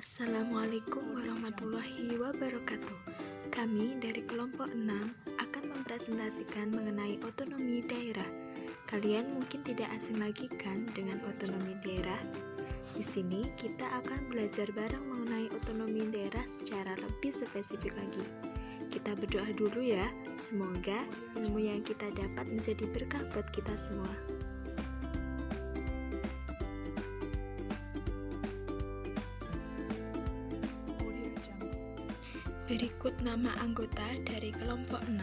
Assalamualaikum warahmatullahi wabarakatuh. Kami dari kelompok 6 akan mempresentasikan mengenai otonomi daerah. Kalian mungkin tidak asing lagi kan dengan otonomi daerah? Di sini kita akan belajar bareng mengenai otonomi daerah secara lebih spesifik lagi. Kita berdoa dulu ya, semoga ilmu yang kita dapat menjadi berkah buat kita semua. Berikut nama anggota dari kelompok 6.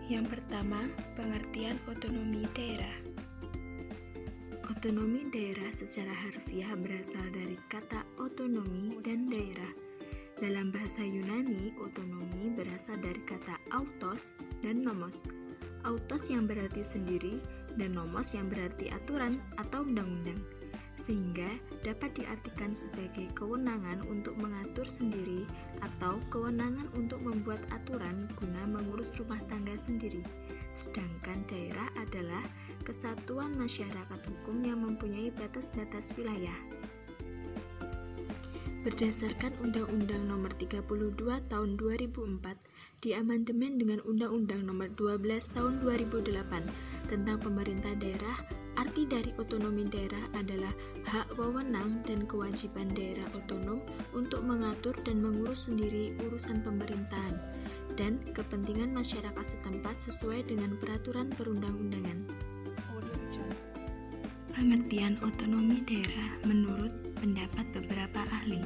Yang pertama, pengertian otonomi daerah. Otonomi daerah secara harfiah berasal dari kata otonomi dan daerah. Dalam bahasa Yunani, otonomi berasal dari kata autos dan nomos. Autos yang berarti sendiri dan nomos yang berarti aturan atau undang-undang, sehingga dapat diartikan sebagai kewenangan untuk mengatur sendiri atau kewenangan untuk membuat aturan guna mengurus rumah tangga sendiri. Sedangkan daerah adalah kesatuan masyarakat hukum yang mempunyai batas-batas wilayah. Berdasarkan Undang-Undang Nomor 32 Tahun 2004, diamandemen dengan Undang-Undang Nomor 12 Tahun 2008 tentang pemerintah daerah. Arti dari otonomi daerah adalah hak wewenang dan kewajiban daerah otonom untuk mengatur dan mengurus sendiri urusan pemerintahan dan kepentingan masyarakat setempat sesuai dengan peraturan perundang-undangan. Pengertian otonomi daerah menurut pendapat beberapa ahli.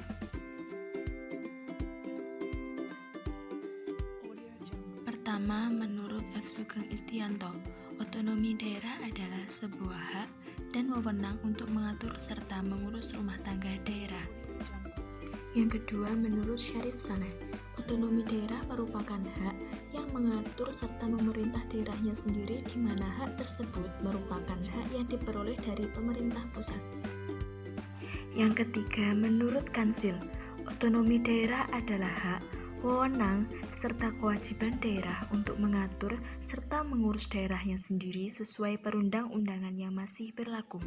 Pertama, menurut F. Sugeng Istianto, otonomi daerah adalah sebuah hak dan wewenang untuk mengatur serta mengurus rumah tangga daerah. Yang kedua, menurut Syarif Saleh, otonomi daerah merupakan hak yang mengatur serta memerintah daerahnya sendiri, di mana hak tersebut merupakan hak yang diperoleh dari pemerintah pusat. Yang ketiga, menurut Kansil, otonomi daerah adalah hak, wewenang, serta kewajiban daerah untuk mengatur serta mengurus daerahnya sendiri sesuai perundang-undangan yang masih berlaku.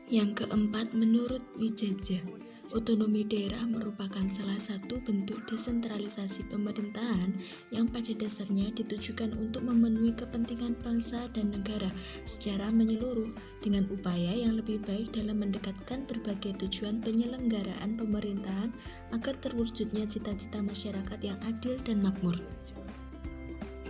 Yang keempat, menurut Wijaja, otonomi daerah merupakan salah satu bentuk desentralisasi pemerintahan yang pada dasarnya ditujukan untuk memenuhi kepentingan bangsa dan negara secara menyeluruh dengan upaya yang lebih baik dalam mendekatkan berbagai tujuan penyelenggaraan pemerintahan agar terwujudnya cita-cita masyarakat yang adil dan makmur.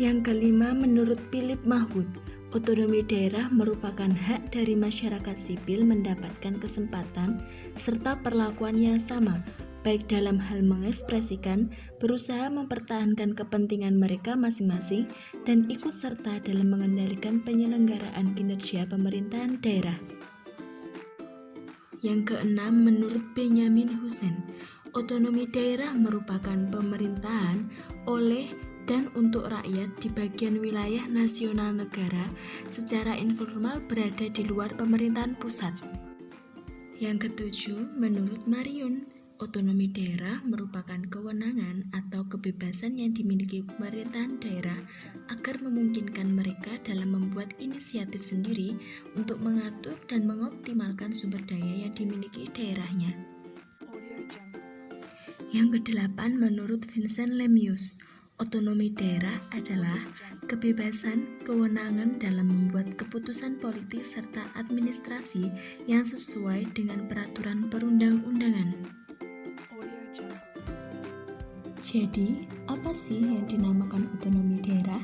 Yang kelima, menurut Philip Mahwood, otonomi daerah merupakan hak dari masyarakat sipil mendapatkan kesempatan serta perlakuan yang sama, baik dalam hal mengekspresikan, berusaha mempertahankan kepentingan mereka masing-masing, dan ikut serta dalam mengendalikan penyelenggaraan kinerja pemerintahan daerah. Yang keenam, menurut Benyamin Husein, otonomi daerah merupakan pemerintahan oleh dan untuk rakyat di bagian wilayah nasional negara secara informal berada di luar pemerintahan pusat. Yang ketujuh, menurut Mariun, otonomi daerah merupakan kewenangan atau kebebasan yang dimiliki pemerintahan daerah agar memungkinkan mereka dalam membuat inisiatif sendiri untuk mengatur dan mengoptimalkan sumber daya yang dimiliki daerahnya. Yang kedelapan, menurut Vincent Lemius, otonomi daerah adalah kebebasan, kewenangan dalam membuat keputusan politik serta administrasi yang sesuai dengan peraturan perundang-undangan. Jadi, apa sih yang dinamakan otonomi daerah?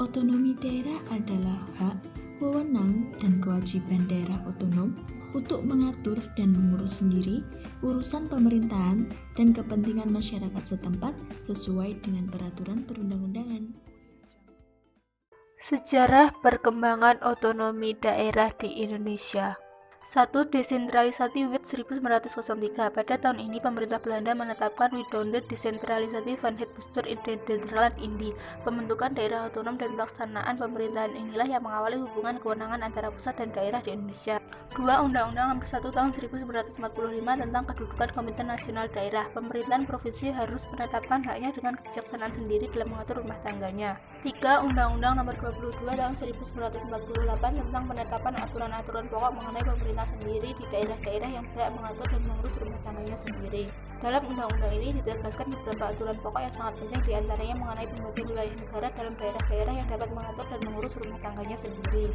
Otonomi daerah adalah hak, wewenang, dan kewajiban daerah otonom untuk mengatur dan mengurus sendiri urusan pemerintahan dan kepentingan masyarakat setempat sesuai dengan peraturan perundang-undangan. Sejarah perkembangan otonomi daerah di Indonesia. 1. Desentralisasi Wet 1903. Pada tahun ini, pemerintah Belanda menetapkan Wetdonde Decentralisatie van het Bestuur in de Nederland Indie. Pembentukan daerah otonom dan pelaksanaan pemerintahan inilah yang mengawali hubungan kewenangan antara pusat dan daerah di Indonesia. 2. Undang-Undang Nomor 1 Tahun 1945 tentang Kedudukan Komite Nasional Daerah. Pemerintahan provinsi harus menetapkan haknya dengan kebijaksanaan sendiri dalam mengatur rumah tangganya. 3. Undang-Undang Nomor 22 Tahun 1948 tentang penetapan aturan-aturan pokok mengenai pemerintah sendiri di daerah-daerah yang berhak mengatur dan mengurus rumah tangganya sendiri. Dalam undang-undang ini ditegaskan beberapa aturan pokok yang sangat penting, diantaranya mengenai pembagian wilayah negara dalam daerah-daerah yang dapat mengatur dan mengurus rumah tangganya sendiri.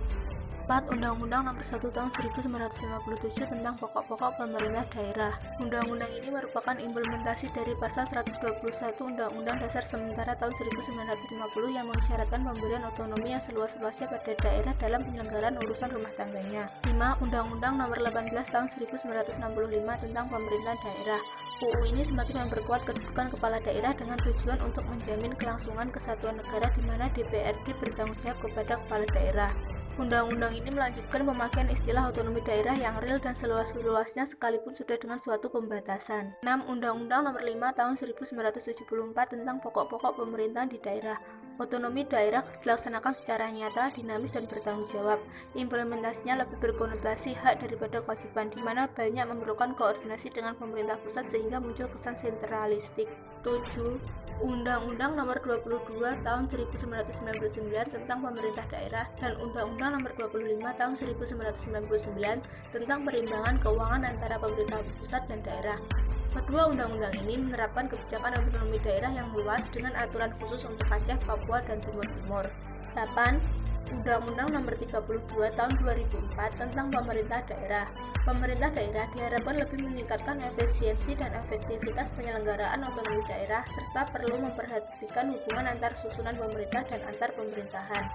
4. Undang-Undang Nomor 1 Tahun 1957 tentang pokok-pokok pemerintah daerah. Undang-undang ini merupakan implementasi dari pasal 121 Undang-Undang Dasar Sementara tahun 1950 yang mengisyaratkan pemberian otonomi yang seluas-luasnya pada daerah dalam penyelenggaraan urusan rumah tangganya. 5. Undang-Undang Nomor 18 Tahun 1965 tentang pemerintahan daerah. UU ini semakin memperkuat kedudukan kepala daerah dengan tujuan untuk menjamin kelangsungan kesatuan negara di mana DPRD bertanggung jawab kepada kepala daerah. Undang-undang ini melanjutkan pemakaian istilah otonomi daerah yang real dan seluas-luasnya sekalipun sudah dengan suatu pembatasan. 6. Undang-Undang Nomor 5 Tahun 1974 tentang pokok-pokok pemerintahan di daerah. Otonomi daerah dilaksanakan secara nyata, dinamis, dan bertanggung jawab. Implementasinya lebih berkonotasi hak daripada kewajiban, di mana banyak memerlukan koordinasi dengan pemerintah pusat sehingga muncul kesan sentralistik. 7. Undang-Undang Nomor 22 Tahun 1999 tentang pemerintah daerah dan Undang-Undang Nomor 25 Tahun 1999 tentang perimbangan keuangan antara pemerintah pusat dan daerah. Kedua undang-undang ini menerapkan kebijakan otonomi daerah yang luas dengan aturan khusus untuk Aceh, Papua, dan Timur Timur. 8. Undang-Undang Nomor 32 Tahun 2004 tentang pemerintah daerah. Pemerintah daerah diharapkan lebih meningkatkan efisiensi dan efektivitas penyelenggaraan otonomi daerah serta perlu memperhatikan hubungan antar susunan pemerintah dan antar pemerintahan.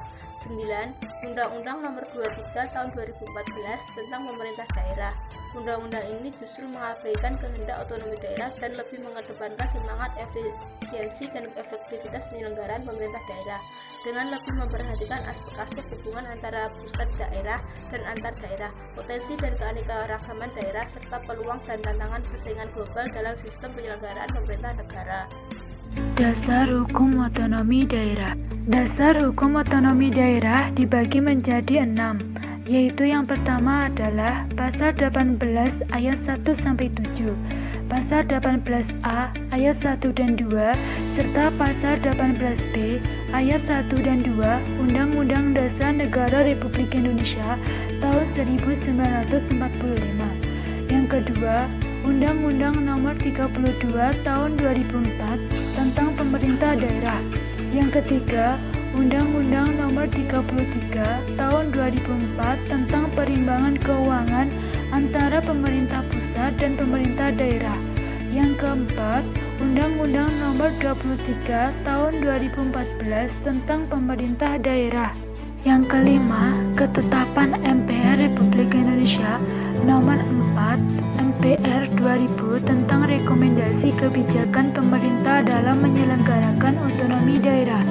9. Undang-Undang Nomor 23 Tahun 2014 tentang pemerintah daerah. Undang-undang ini justru mengabaikan kehendak otonomi daerah dan lebih mengedepankan semangat efisiensi dan efektivitas penyelenggaraan pemerintah daerah dengan lebih memperhatikan aspek-aspek hubungan antara pusat daerah dan antar daerah, potensi dan keanekaragaman daerah, serta peluang dan tantangan persaingan global dalam sistem penyelenggaraan pemerintah negara. Dasar Hukum Otonomi Daerah. Dasar Hukum Otonomi Daerah dibagi menjadi 6, yaitu yang pertama adalah Pasal 18 ayat 1-7, Pasal 18A ayat 1 dan 2, serta Pasal 18B ayat 1 dan 2 Undang-Undang Dasar Negara Republik Indonesia tahun 1945. Yang kedua, Undang-Undang Nomor 32 Tahun 2004 tentang Pemerintah Daerah. Yang ketiga, Undang-Undang Nomor 33 Tahun 2004 tentang Perimbangan Keuangan antara pemerintah pusat dan pemerintah daerah. Yang keempat, Undang-Undang Nomor 23 Tahun 2014 tentang Pemerintah Daerah. Yang kelima, Ketetapan MPR Republik Indonesia Nomor 4 MPR 2000 tentang rekomendasi kebijakan pemerintah dalam menyelenggarakan otonomi daerah.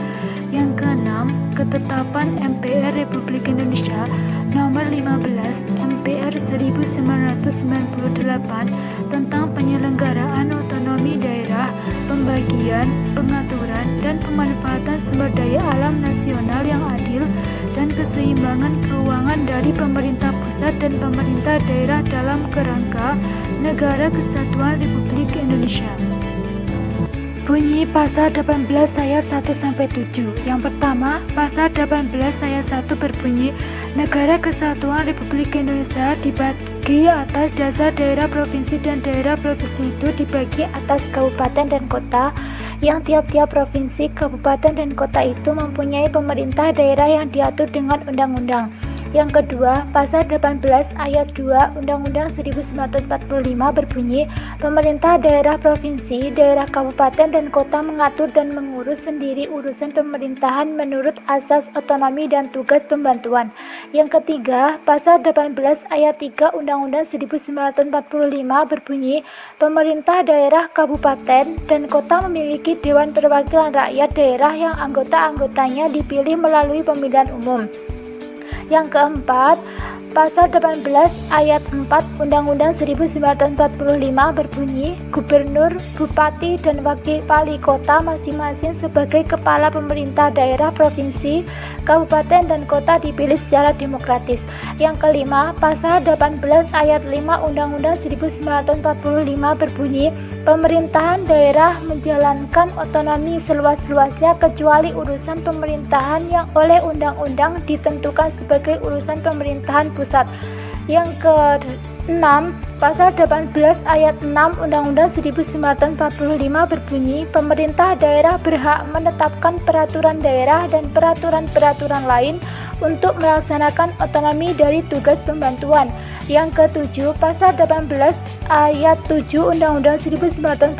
Yang keenam, Ketetapan MPR Republik Indonesia Nomor 15 MPR 1998 tentang penyelenggaraan otonomi daerah, pembagian, pengaturan, dan pemanfaatan sumber daya alam nasional yang adil dan keseimbangan keuangan dari pemerintah pusat dan pemerintah daerah dalam kerangka Negara Kesatuan Republik Indonesia. Bunyi Pasal 18 ayat 1-7. Yang pertama, Pasal 18 ayat 1 berbunyi, Negara Kesatuan Republik Indonesia dibagi atas dasar daerah provinsi dan daerah provinsi itu dibagi atas kabupaten dan kota yang tiap-tiap provinsi, kabupaten, dan kota itu mempunyai pemerintah daerah yang diatur dengan undang-undang. Yang kedua, Pasal 18 ayat 2 Undang-Undang 1945 berbunyi, pemerintah daerah provinsi, daerah kabupaten, dan kota mengatur dan mengurus sendiri urusan pemerintahan menurut asas otonomi dan tugas pembantuan. Yang ketiga, Pasal 18 ayat 3 Undang-Undang 1945 berbunyi, pemerintah daerah kabupaten dan kota memiliki Dewan Perwakilan Rakyat Daerah yang anggota-anggotanya dipilih melalui pemilihan umum. Yang keempat, Pasal 18 ayat 4 Undang-Undang 1945 berbunyi, Gubernur, Bupati, dan Wakil Wali Kota masing-masing sebagai kepala pemerintah daerah, provinsi, kabupaten, dan kota dipilih secara demokratis. Yang kelima, Pasal 18 ayat 5 Undang-Undang 1945 berbunyi, pemerintahan daerah menjalankan otonomi seluas-luasnya kecuali urusan pemerintahan yang oleh undang-undang ditentukan sebagai urusan pemerintahan pusat. Yang keenam, Pasal 18 ayat 6 Undang-Undang 1945 berbunyi, pemerintah daerah berhak menetapkan peraturan daerah dan peraturan-peraturan lain untuk melaksanakan otonomi dari tugas pembantuan. Yang ketujuh, Pasal 18 ayat 7 Undang-Undang 1945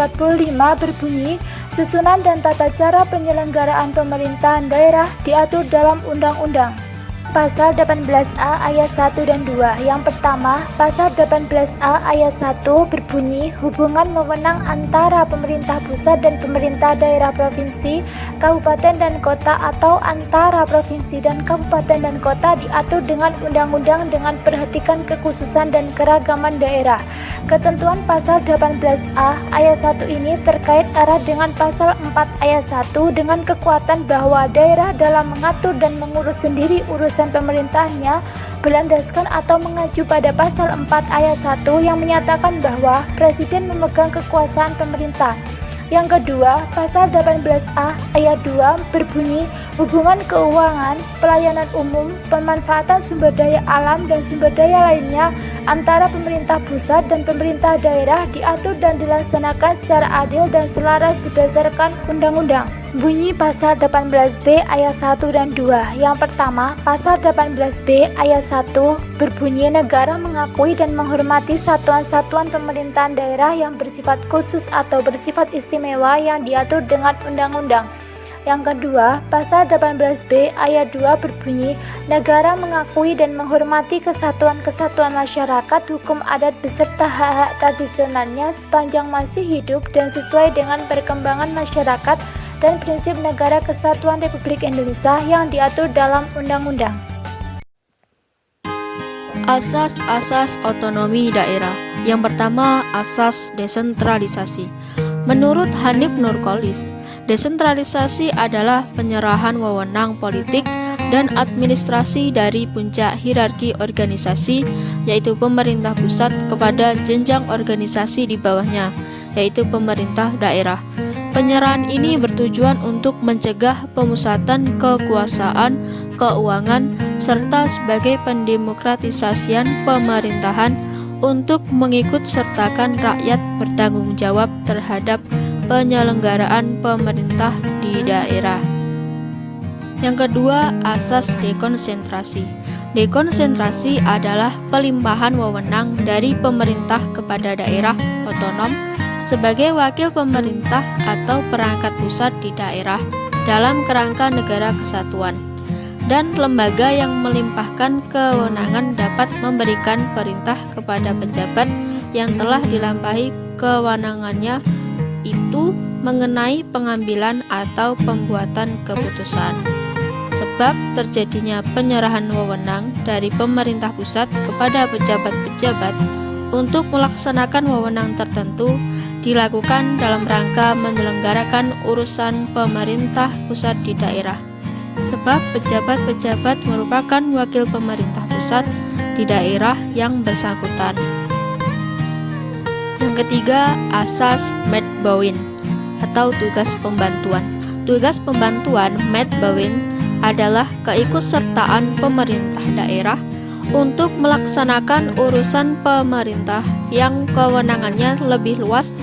berbunyi, susunan dan tata cara penyelenggaraan pemerintahan daerah diatur dalam undang-undang. Pasal 18A ayat 1 dan 2. Yang pertama, Pasal 18A ayat 1 berbunyi, hubungan wewenang antara pemerintah pusat dan pemerintah daerah provinsi, kabupaten dan kota atau antara provinsi dan kabupaten dan kota diatur dengan undang-undang dengan perhatikan kekhususan dan keragaman daerah. Ketentuan Pasal 18A ayat 1 ini terkait erat dengan Pasal 4 ayat 1 dengan kekuatan bahwa daerah dalam mengatur dan mengurus sendiri urusan pemerintahannya berlandaskan atau mengacu pada Pasal 4 ayat 1 yang menyatakan bahwa Presiden memegang kekuasaan pemerintah. Yang kedua, Pasal 18A ayat 2 berbunyi, hubungan keuangan, pelayanan umum, pemanfaatan sumber daya alam dan sumber daya lainnya antara pemerintah pusat dan pemerintah daerah diatur dan dilaksanakan secara adil dan selaras berdasarkan undang-undang. Bunyi Pasal 18B ayat 1 dan 2. Yang pertama, Pasal 18B ayat 1 berbunyi, negara mengakui dan menghormati satuan-satuan pemerintahan daerah yang bersifat khusus atau bersifat istimewa yang diatur dengan undang-undang. Yang kedua, Pasal 18B ayat 2 berbunyi, negara mengakui dan menghormati kesatuan-kesatuan masyarakat, hukum adat beserta hak-hak tradisionalnya sepanjang masih hidup dan sesuai dengan perkembangan masyarakat dan prinsip negara kesatuan Republik Indonesia yang diatur dalam undang-undang. Asas-asas otonomi daerah. Yang pertama, asas desentralisasi. Menurut Hanif Nurkolis, desentralisasi adalah penyerahan wewenang politik dan administrasi dari puncak hierarki organisasi, yaitu pemerintah pusat, kepada jenjang organisasi di bawahnya, yaitu pemerintah daerah. Penyerahan ini bertujuan untuk mencegah pemusatan kekuasaan, keuangan, serta sebagai pendemokratisasian pemerintahan untuk mengikut sertakan rakyat bertanggung jawab terhadap penyelenggaraan pemerintah di daerah. Yang kedua, asas dekonsentrasi. Dekonsentrasi adalah pelimpahan wewenang dari pemerintah kepada daerah otonom sebagai wakil pemerintah atau perangkat pusat di daerah dalam kerangka negara kesatuan. Dan lembaga yang melimpahkan kewenangan dapat memberikan perintah kepada pejabat yang telah dilampaui kewenangannya itu mengenai pengambilan atau pembuatan keputusan. Sebab terjadinya penyerahan wewenang dari pemerintah pusat kepada pejabat-pejabat untuk melaksanakan wewenang tertentu dilakukan dalam rangka menyelenggarakan urusan pemerintah pusat di daerah. Sebab pejabat-pejabat merupakan wakil pemerintah pusat di daerah yang bersangkutan. Yang ketiga, asas Matt-Bowen atau tugas pembantuan. Tugas pembantuan Matt-Bowen adalah keikutsertaan pemerintah daerah untuk melaksanakan urusan pemerintah yang kewenangannya lebih luas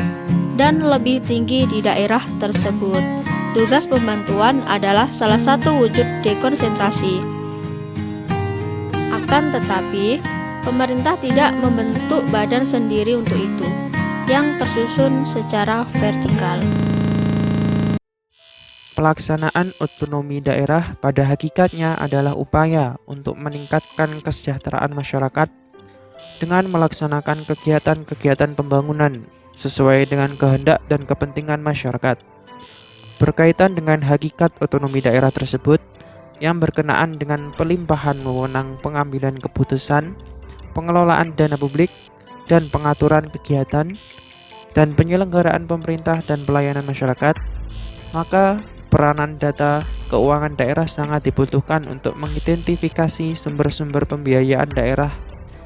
dan lebih tinggi di daerah tersebut. Tugas pembantuan adalah salah satu wujud dekonsentrasi. Akan tetapi, pemerintah tidak membentuk badan sendiri untuk itu, yang tersusun secara vertikal. Pelaksanaan otonomi daerah pada hakikatnya adalah upaya untuk meningkatkan kesejahteraan masyarakat dengan melaksanakan kegiatan-kegiatan pembangunan sesuai dengan kehendak dan kepentingan masyarakat. Berkaitan dengan hakikat otonomi daerah tersebut, yang berkenaan dengan pelimpahan wewenang pengambilan keputusan, pengelolaan dana publik, dan pengaturan kegiatan dan penyelenggaraan pemerintah dan pelayanan masyarakat, maka peranan data keuangan daerah sangat dibutuhkan untuk mengidentifikasi sumber-sumber pembiayaan daerah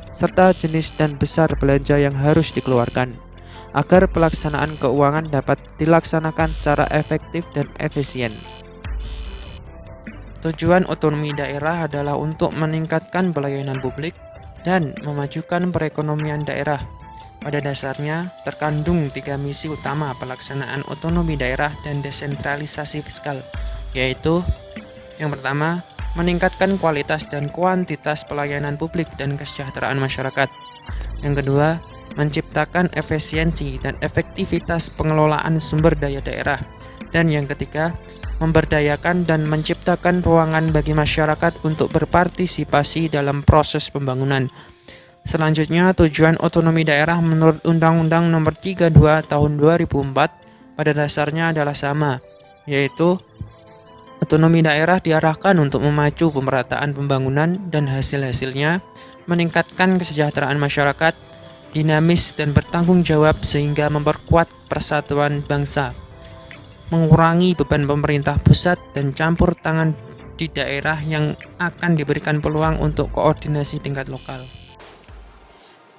serta jenis dan besar belanja yang harus dikeluarkan agar pelaksanaan keuangan dapat dilaksanakan secara efektif dan efisien. Tujuan otonomi daerah adalah untuk meningkatkan pelayanan publik dan memajukan perekonomian daerah. Pada dasarnya, terkandung 3 misi utama pelaksanaan otonomi daerah dan desentralisasi fiskal, yaitu yang pertama, meningkatkan kualitas dan kuantitas pelayanan publik dan kesejahteraan masyarakat. Yang kedua, menciptakan efisiensi dan efektivitas pengelolaan sumber daya daerah. Dan yang ketiga, memberdayakan dan menciptakan ruangan bagi masyarakat untuk berpartisipasi dalam proses pembangunan. Selanjutnya, tujuan otonomi daerah menurut Undang-Undang Nomor 32 Tahun 2004 pada dasarnya adalah sama, yaitu otonomi daerah diarahkan untuk memacu pemerataan pembangunan dan hasil-hasilnya, meningkatkan kesejahteraan masyarakat, dinamis dan bertanggung jawab sehingga memperkuat persatuan bangsa, mengurangi beban pemerintah pusat dan campur tangan di daerah yang akan diberikan peluang untuk koordinasi tingkat lokal.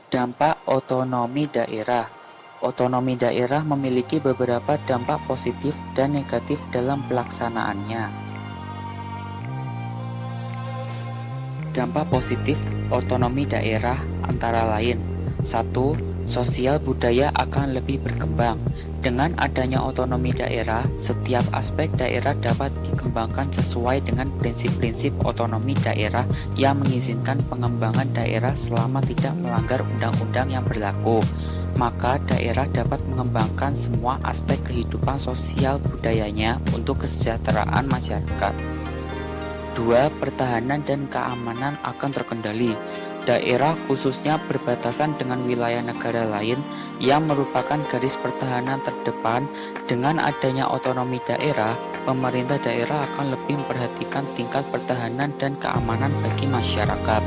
Dampak otonomi daerah. Otonomi daerah memiliki beberapa dampak positif dan negatif dalam pelaksanaannya. Dampak positif otonomi daerah antara lain: 1. Sosial budaya akan lebih berkembang. Dengan adanya otonomi daerah, setiap aspek daerah dapat dikembangkan sesuai dengan prinsip-prinsip otonomi daerah yang mengizinkan pengembangan daerah selama tidak melanggar undang-undang yang berlaku. Maka daerah dapat mengembangkan semua aspek kehidupan sosial budayanya untuk kesejahteraan masyarakat. 2. Pertahanan dan keamanan akan terkendali. Daerah khususnya berbatasan dengan wilayah negara lain yang merupakan garis pertahanan terdepan. Dengan adanya otonomi daerah, pemerintah daerah akan lebih memperhatikan tingkat pertahanan dan keamanan bagi masyarakat.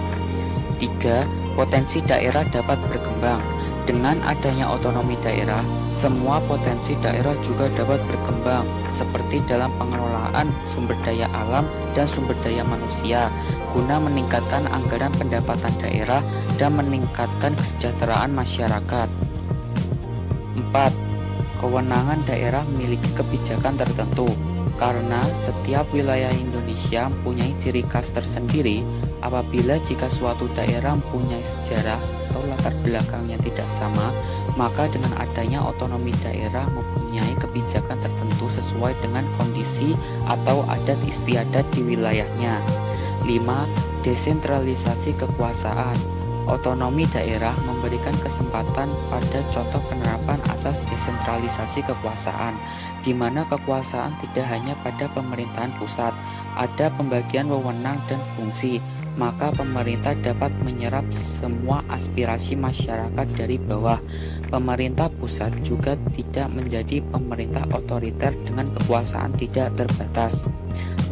3. Potensi daerah dapat berkembang. Dengan adanya otonomi daerah, semua potensi daerah juga dapat berkembang, seperti dalam pengelolaan sumber daya alam dan sumber daya manusia, guna meningkatkan anggaran pendapatan daerah dan meningkatkan kesejahteraan masyarakat. 4. Kewenangan daerah memiliki kebijakan tertentu. Karena setiap wilayah Indonesia mempunyai ciri khas tersendiri, apabila jika suatu daerah mempunyai sejarah atau latar belakang yang tidak sama, maka dengan adanya otonomi daerah mempunyai kebijakan tertentu sesuai dengan kondisi atau adat istiadat di wilayahnya. 5. Desentralisasi kekuasaan. Otonomi daerah memberikan kesempatan pada contoh penerapan asas desentralisasi kekuasaan, di mana kekuasaan tidak hanya pada pemerintahan pusat, ada pembagian wewenang dan fungsi, maka pemerintah dapat menyerap semua aspirasi masyarakat dari bawah. Pemerintah pusat juga tidak menjadi pemerintah otoriter dengan kekuasaan tidak terbatas.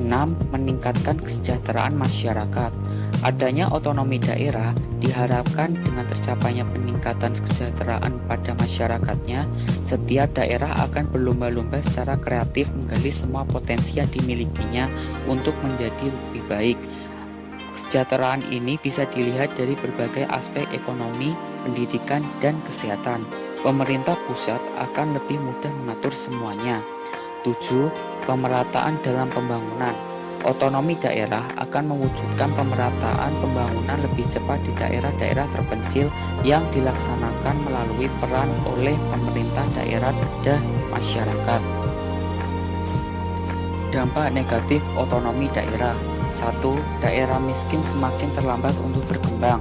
6. Meningkatkan kesejahteraan masyarakat. Adanya otonomi daerah diharapkan dengan tercapainya peningkatan kesejahteraan pada masyarakatnya, setiap daerah akan berlomba-lomba secara kreatif menggali semua potensi yang dimilikinya untuk menjadi lebih baik. Kesejahteraan ini bisa dilihat dari berbagai aspek ekonomi, pendidikan, dan kesehatan. Pemerintah pusat akan lebih mudah mengatur semuanya. 7. Pemerataan dalam pembangunan. Otonomi daerah akan mewujudkan pemerataan pembangunan lebih cepat di daerah-daerah terpencil yang dilaksanakan melalui peran oleh pemerintah daerah dan masyarakat. Dampak negatif otonomi daerah. 1. Daerah miskin semakin terlambat untuk berkembang.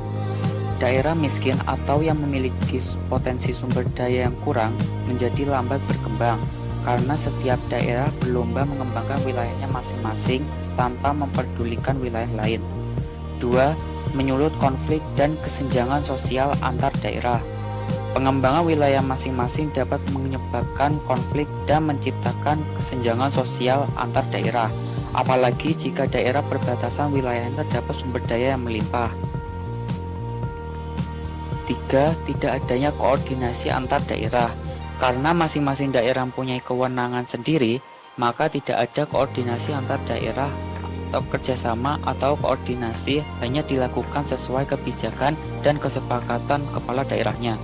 Daerah miskin atau yang memiliki potensi sumber daya yang kurang menjadi lambat berkembang, karena setiap daerah berlomba mengembangkan wilayahnya masing-masing tanpa memperdulikan wilayah lain. 2. Menyulut konflik dan kesenjangan sosial antar daerah. Pengembangan wilayah masing-masing dapat menyebabkan konflik dan menciptakan kesenjangan sosial antar daerah. apalagi jika daerah perbatasan wilayahnya terdapat sumber daya yang melimpah. 3. Tidak adanya koordinasi antar daerah. Karena masing-masing daerah mempunyai kewenangan sendiri, maka tidak ada koordinasi antar daerah atau kerjasama atau koordinasi hanya dilakukan sesuai kebijakan dan kesepakatan kepala daerahnya.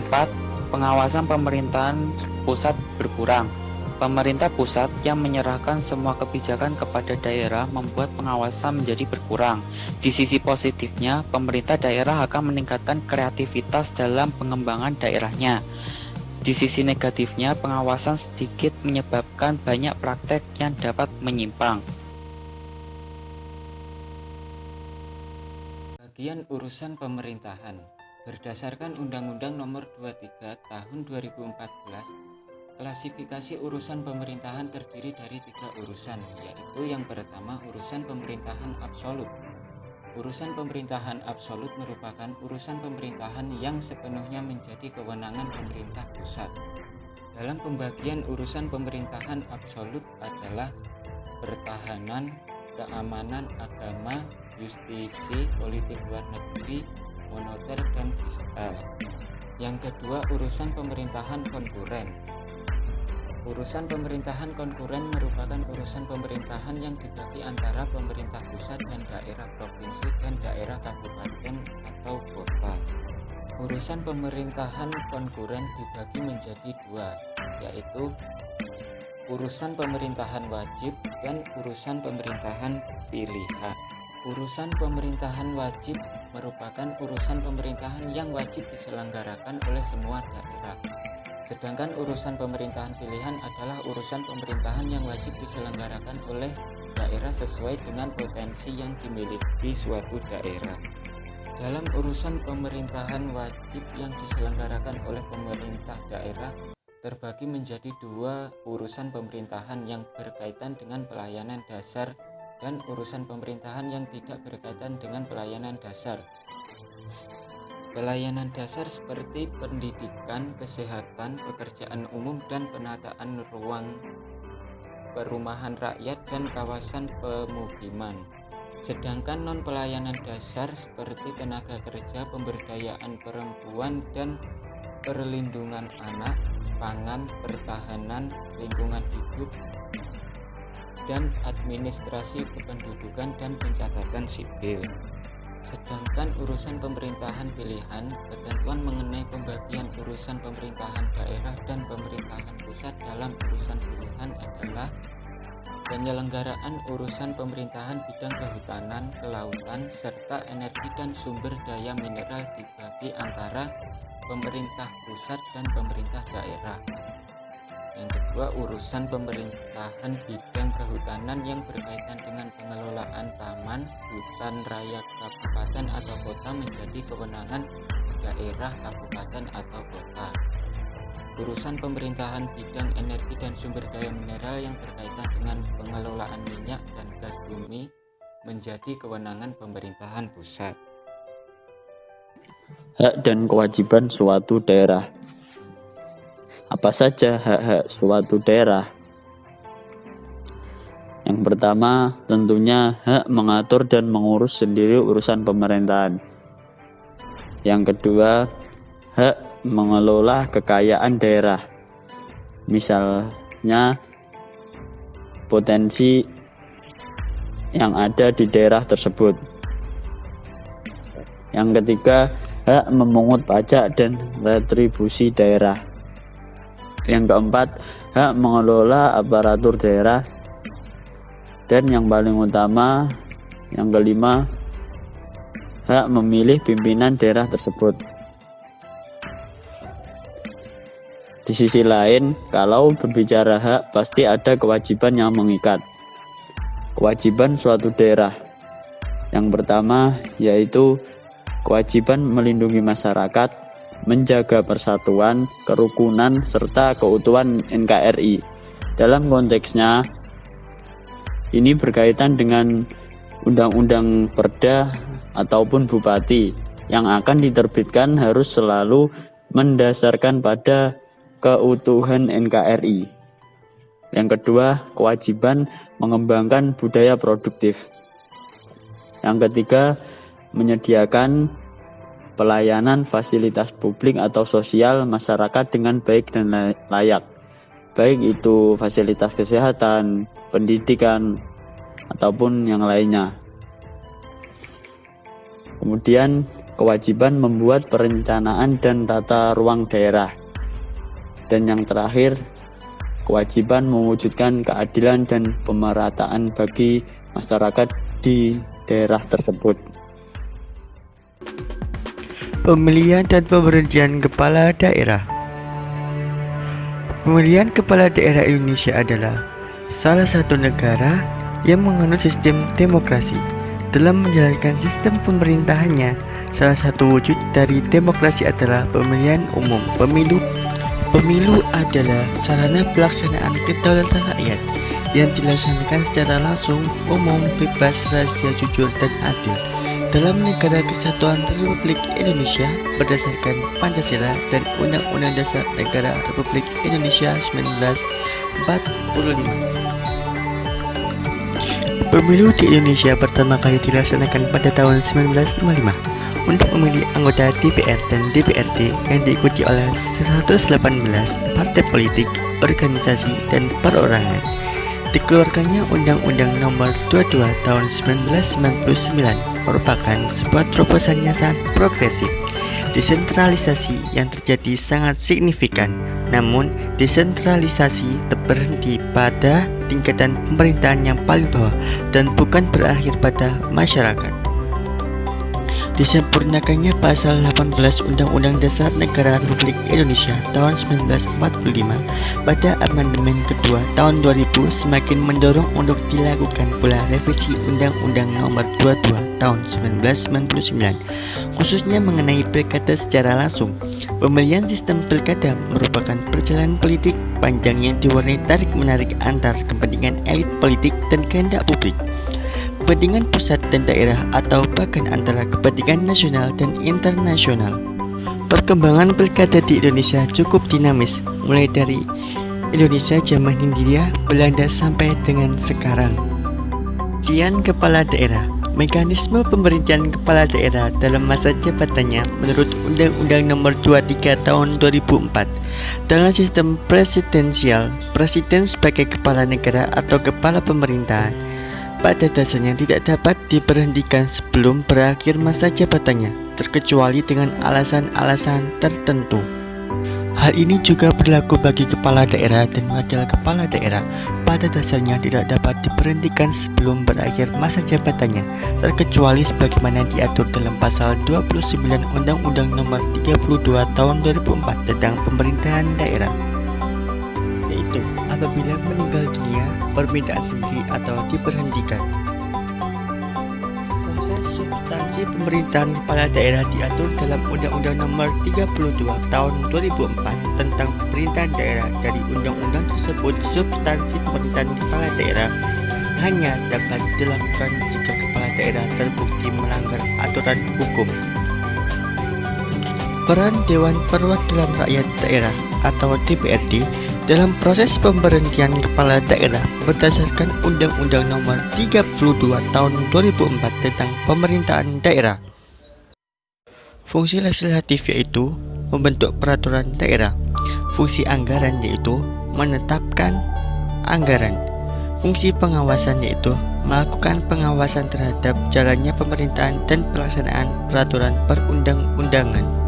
4. Pengawasan pemerintahan pusat berkurang. Pemerintah pusat yang menyerahkan semua kebijakan kepada daerah membuat pengawasan menjadi berkurang. Di sisi positifnya, pemerintah daerah akan meningkatkan kreativitas dalam pengembangan daerahnya. Di sisi negatifnya, pengawasan sedikit menyebabkan banyak praktek yang dapat menyimpang. Bagian urusan pemerintahan. Berdasarkan Undang-Undang Nomor 23 Tahun 2014, klasifikasi urusan pemerintahan terdiri dari 3 urusan, yaitu yang pertama urusan pemerintahan absolut. Urusan pemerintahan absolut merupakan urusan pemerintahan yang sepenuhnya menjadi kewenangan pemerintah pusat. Dalam pembagian urusan pemerintahan absolut adalah pertahanan, keamanan, agama, justisi, politik luar negeri, moneter, dan fiskal. Yang kedua, urusan pemerintahan konkuren. Urusan pemerintahan konkuren merupakan urusan pemerintahan yang dibagi antara pemerintah pusat dan daerah provinsi dan daerah kabupaten atau kota. Urusan pemerintahan konkuren dibagi menjadi 2, yaitu urusan pemerintahan wajib dan urusan pemerintahan pilihan. Urusan pemerintahan wajib merupakan urusan pemerintahan yang wajib diselenggarakan oleh semua daerah. Sedangkan urusan pemerintahan pilihan adalah urusan pemerintahan yang wajib diselenggarakan oleh daerah sesuai dengan potensi yang dimiliki suatu daerah. Dalam urusan pemerintahan wajib yang diselenggarakan oleh pemerintah daerah terbagi menjadi 2 urusan pemerintahan yang berkaitan dengan pelayanan dasar dan urusan pemerintahan yang tidak berkaitan dengan pelayanan dasar. Pelayanan dasar seperti pendidikan, kesehatan, pekerjaan umum, dan penataan ruang perumahan rakyat dan kawasan pemukiman. Sedangkan non-pelayanan dasar seperti tenaga kerja, pemberdayaan perempuan, dan perlindungan anak, pangan, pertahanan, lingkungan hidup, dan administrasi kependudukan dan pencatatan sipil. Sedangkan urusan pemerintahan pilihan, ketentuan mengenai pembagian urusan pemerintahan daerah dan pemerintahan pusat dalam urusan pilihan adalah penyelenggaraan urusan pemerintahan bidang kehutanan, kelautan, serta energi dan sumber daya mineral dibagi antara pemerintah pusat dan pemerintah daerah. Yang kedua, urusan pemerintahan bidang kehutanan yang berkaitan dengan pengelolaan taman, hutan raya kabupaten atau kota menjadi kewenangan daerah, kabupaten, atau kota. Urusan pemerintahan bidang energi dan sumber daya mineral yang berkaitan dengan pengelolaan minyak dan gas bumi menjadi kewenangan pemerintahan pusat. Hak dan kewajiban suatu daerah. Apa saja hak-hak suatu daerah? Yang pertama, tentunya hak mengatur dan mengurus sendiri urusan pemerintahan. Yang kedua, hak mengelola kekayaan daerah. Misalnya, potensi yang ada di daerah tersebut. Yang ketiga, hak memungut pajak dan retribusi daerah. Yang keempat, hak mengelola aparatur daerah. Dan yang paling utama, yang kelima, hak memilih pimpinan daerah tersebut. Di sisi lain, kalau berbicara hak, pasti ada kewajiban yang mengikat. Kewajiban suatu daerah. Yang pertama, yaitu kewajiban melindungi masyarakat, menjaga persatuan, kerukunan, serta keutuhan NKRI. Dalam konteksnya, ini berkaitan dengan undang-undang perda ataupun bupati yang akan diterbitkan harus selalu mendasarkan pada keutuhan NKRI. Yang kedua, kewajiban mengembangkan budaya produktif. Yang ketiga, menyediakan pelayanan fasilitas publik atau sosial masyarakat dengan baik dan layak, baik itu fasilitas kesehatan, pendidikan, ataupun yang lainnya. Kemudian, kewajiban membuat perencanaan dan tata ruang daerah. Dan yang terakhir, kewajiban mewujudkan keadilan dan pemerataan bagi masyarakat di daerah tersebut. Pemilihan dan pemberhentian kepala daerah. Pemilihan kepala daerah Indonesia adalah salah satu negara yang menganut sistem demokrasi. Dalam menjalankan sistem pemerintahannya, salah satu wujud dari demokrasi adalah pemilihan umum, pemilu. Pemilu adalah sarana pelaksanaan kedaulatan rakyat yang dilaksanakan secara langsung, umum, bebas, rahasia, jujur, dan adil dalam Negara Kesatuan Republik Indonesia berdasarkan Pancasila dan Undang-Undang Dasar Negara Republik Indonesia 1945. Pemilu di Indonesia pertama kali dilaksanakan pada tahun 1955 untuk memilih anggota DPR dan DPRD yang diikuti oleh 118 partai politik, organisasi, dan perorangan. Dikeluarkannya Undang-Undang Nomor 22 Tahun 1999 merupakan sebuah terobosan yang sangat progresif. Desentralisasi yang terjadi sangat signifikan, namun desentralisasi berhenti pada tingkatan pemerintahan yang paling bawah dan bukan berakhir pada masyarakat. Disempurnakannya pasal 18 Undang-Undang Dasar Negara Republik Indonesia tahun 1945 pada amandemen kedua tahun 2000 semakin mendorong untuk dilakukan pula revisi Undang-Undang Nomor 22 tahun 1999 khususnya mengenai pilkada secara langsung. Pemilihan sistem pilkada merupakan perjalanan politik panjang yang diwarnai tarik-menarik antar kepentingan elit politik dan kehendak publik, kepentingan pusat dan daerah, atau bahkan antara kepentingan nasional dan internasional. Perkembangan pilkada di Indonesia cukup dinamis, mulai dari Indonesia zaman Hindia Belanda sampai dengan sekarang. Pemilihan kepala daerah. Mekanisme pemerintahan kepala daerah dalam masa jabatannya menurut Undang-Undang Nomor 23 Tahun 2004 dalam sistem presidensial, presiden sebagai kepala negara atau kepala pemerintahan pada dasarnya tidak dapat diberhentikan sebelum berakhir masa jabatannya, terkecuali dengan alasan-alasan tertentu. Hal ini juga berlaku bagi kepala daerah dan wakil kepala daerah. Pada dasarnya tidak dapat diberhentikan sebelum berakhir masa jabatannya, terkecuali sebagaimana diatur dalam pasal 29 Undang-Undang Nomor 32 Tahun 2004 tentang pemerintahan daerah, yaitu apabila meninggal dunia, permintaan sendiri atau diberhentikan. Substansi pemerintahan kepala daerah diatur dalam Undang-Undang Nomor 32 Tahun 2004 tentang pemerintahan daerah. Dari undang-undang tersebut, substansi pemerintahan kepala daerah hanya dapat dilakukan jika kepala daerah terbukti melanggar aturan hukum. Peran Dewan Perwakilan Rakyat Daerah atau DPRD dalam proses pemberhentian kepala daerah berdasarkan Undang-Undang Nomor 32 Tahun 2004 tentang pemerintahan daerah. Fungsi legislatif yaitu membentuk peraturan daerah. Fungsi anggaran yaitu menetapkan anggaran. Fungsi pengawasan yaitu melakukan pengawasan terhadap jalannya pemerintahan dan pelaksanaan peraturan perundang-undangan.